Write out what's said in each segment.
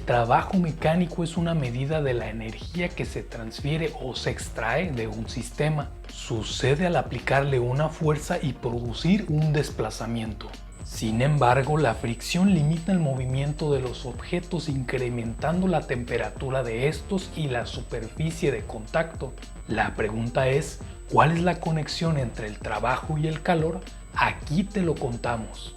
El trabajo mecánico es una medida de la energía que se transfiere o se extrae de un sistema. Sucede al aplicarle una fuerza y producir un desplazamiento. Sin embargo, la fricción limita el movimiento de los objetos incrementando la temperatura de estos y la superficie de contacto. La pregunta es, ¿cuál es la conexión entre el trabajo y el calor? Aquí te lo contamos.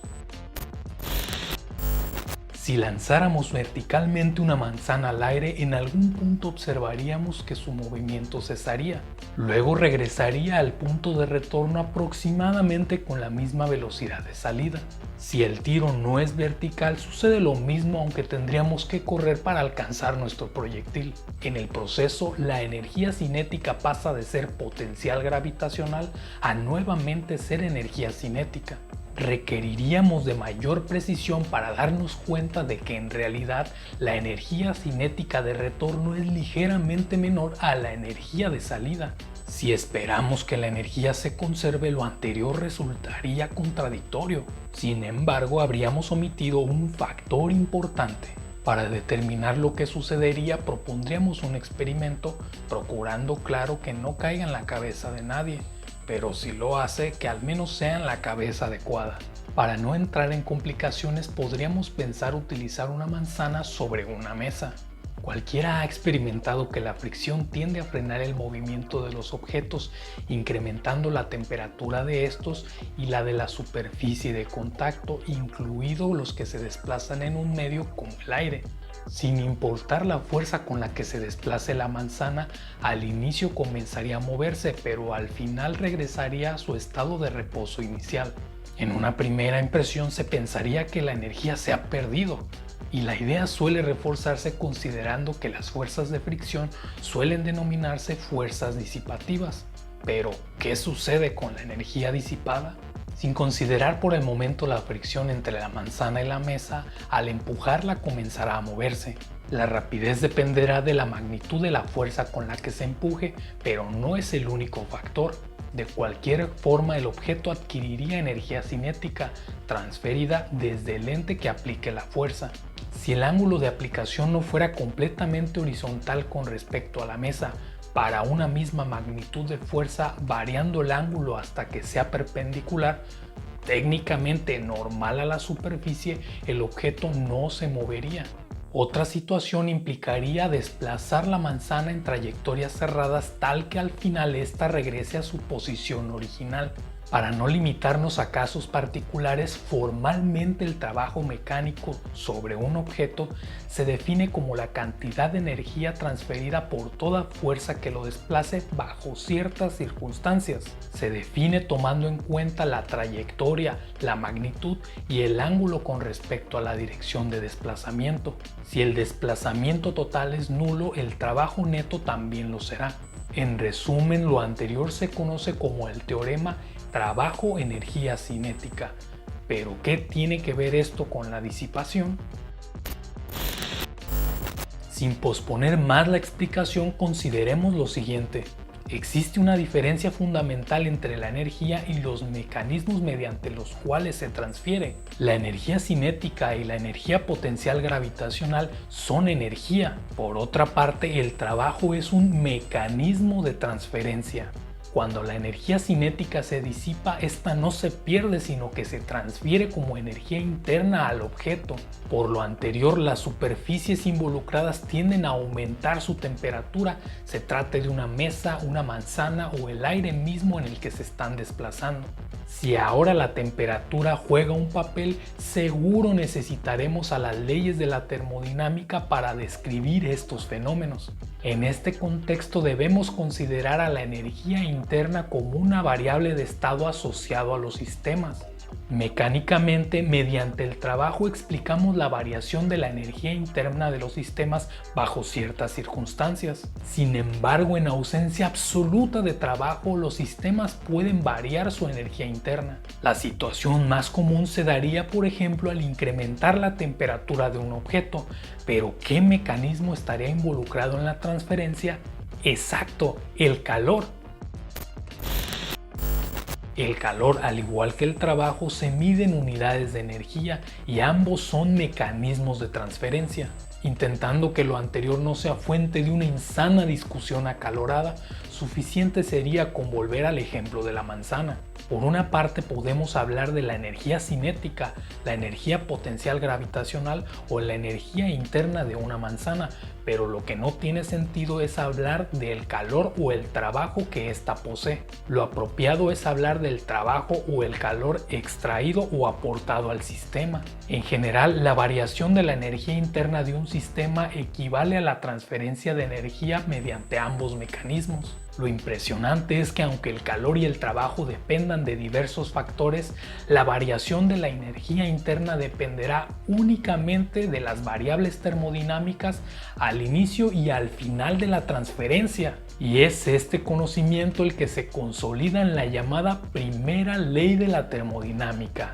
Si lanzáramos verticalmente una manzana al aire, en algún punto observaríamos que su movimiento cesaría. Luego regresaría al punto de retorno aproximadamente con la misma velocidad de salida. Si el tiro no es vertical, sucede lo mismo, aunque tendríamos que correr para alcanzar nuestro proyectil. En el proceso, la energía cinética pasa de ser potencial gravitacional a nuevamente ser energía cinética. Requeriríamos de mayor precisión para darnos cuenta de que en realidad la energía cinética de retorno es ligeramente menor a la energía de salida. Si esperamos que la energía se conserve, lo anterior resultaría contradictorio. Sin embargo, habríamos omitido un factor importante. Para determinar lo que sucedería, propondríamos un experimento procurando claro que no caiga en la cabeza de nadie, pero si lo hace, que al menos sea en la cabeza adecuada. Para no entrar en complicaciones, podríamos pensar utilizar una manzana sobre una mesa. Cualquiera ha experimentado que la fricción tiende a frenar el movimiento de los objetos, incrementando la temperatura de estos y la de la superficie de contacto, incluidos los que se desplazan en un medio como el aire. Sin importar la fuerza con la que se desplace la manzana, al inicio comenzaría a moverse, pero al final regresaría a su estado de reposo inicial. En una primera impresión se pensaría que la energía se ha perdido, y la idea suele reforzarse considerando que las fuerzas de fricción suelen denominarse fuerzas disipativas. Pero, ¿qué sucede con la energía disipada? Sin considerar por el momento la fricción entre la manzana y la mesa, al empujarla comenzará a moverse. La rapidez dependerá de la magnitud de la fuerza con la que se empuje, pero no es el único factor. De cualquier forma, el objeto adquiriría energía cinética transferida desde el ente que aplique la fuerza. Si el ángulo de aplicación no fuera completamente horizontal con respecto a la mesa, para una misma magnitud de fuerza, variando el ángulo hasta que sea perpendicular, técnicamente normal a la superficie, el objeto no se movería. Otra situación implicaría desplazar la manzana en trayectorias cerradas tal que al final ésta regrese a su posición original. Para no limitarnos a casos particulares, formalmente el trabajo mecánico sobre un objeto se define como la cantidad de energía transferida por toda fuerza que lo desplace bajo ciertas circunstancias. Se define tomando en cuenta la trayectoria, la magnitud y el ángulo con respecto a la dirección de desplazamiento. Si el desplazamiento total es nulo, el trabajo neto también lo será. En resumen, lo anterior se conoce como el teorema trabajo-energía cinética. ¿Pero qué tiene que ver esto con la disipación? Sin posponer más la explicación, consideremos lo siguiente. Existe una diferencia fundamental entre la energía y los mecanismos mediante los cuales se transfiere. La energía cinética y la energía potencial gravitacional son energía. Por otra parte, el trabajo es un mecanismo de transferencia. Cuando la energía cinética se disipa, esta no se pierde, sino que se transfiere como energía interna al objeto. Por lo anterior, las superficies involucradas tienden a aumentar su temperatura, se trate de una mesa, una manzana o el aire mismo en el que se están desplazando. Si ahora la temperatura juega un papel, seguro necesitaremos a las leyes de la termodinámica para describir estos fenómenos. En este contexto debemos considerar a la energía interna como una variable de estado asociado a los sistemas. Mecánicamente, mediante el trabajo explicamos la variación de la energía interna de los sistemas bajo ciertas circunstancias. Sin embargo, en ausencia absoluta de trabajo, los sistemas pueden variar su energía interna. La situación más común se daría, por ejemplo, al incrementar la temperatura de un objeto. Pero, ¿qué mecanismo estaría involucrado en la transferencia? Exacto, el calor. El calor, al igual que el trabajo, se mide en unidades de energía y ambos son mecanismos de transferencia. Intentando que lo anterior no sea fuente de una insana discusión acalorada, suficiente sería con volver al ejemplo de la manzana. Por una parte podemos hablar de la energía cinética, la energía potencial gravitacional o la energía interna de una manzana, pero lo que no tiene sentido es hablar del calor o el trabajo que ésta posee. Lo apropiado es hablar del trabajo o el calor extraído o aportado al sistema. En general, la variación de la energía interna de un sistema equivale a la transferencia de energía mediante ambos mecanismos. Lo impresionante es que aunque el calor y el trabajo dependan de diversos factores, la variación de la energía interna dependerá únicamente de las variables termodinámicas al inicio y al final de la transferencia. Y es este conocimiento el que se consolida en la llamada primera ley de la termodinámica,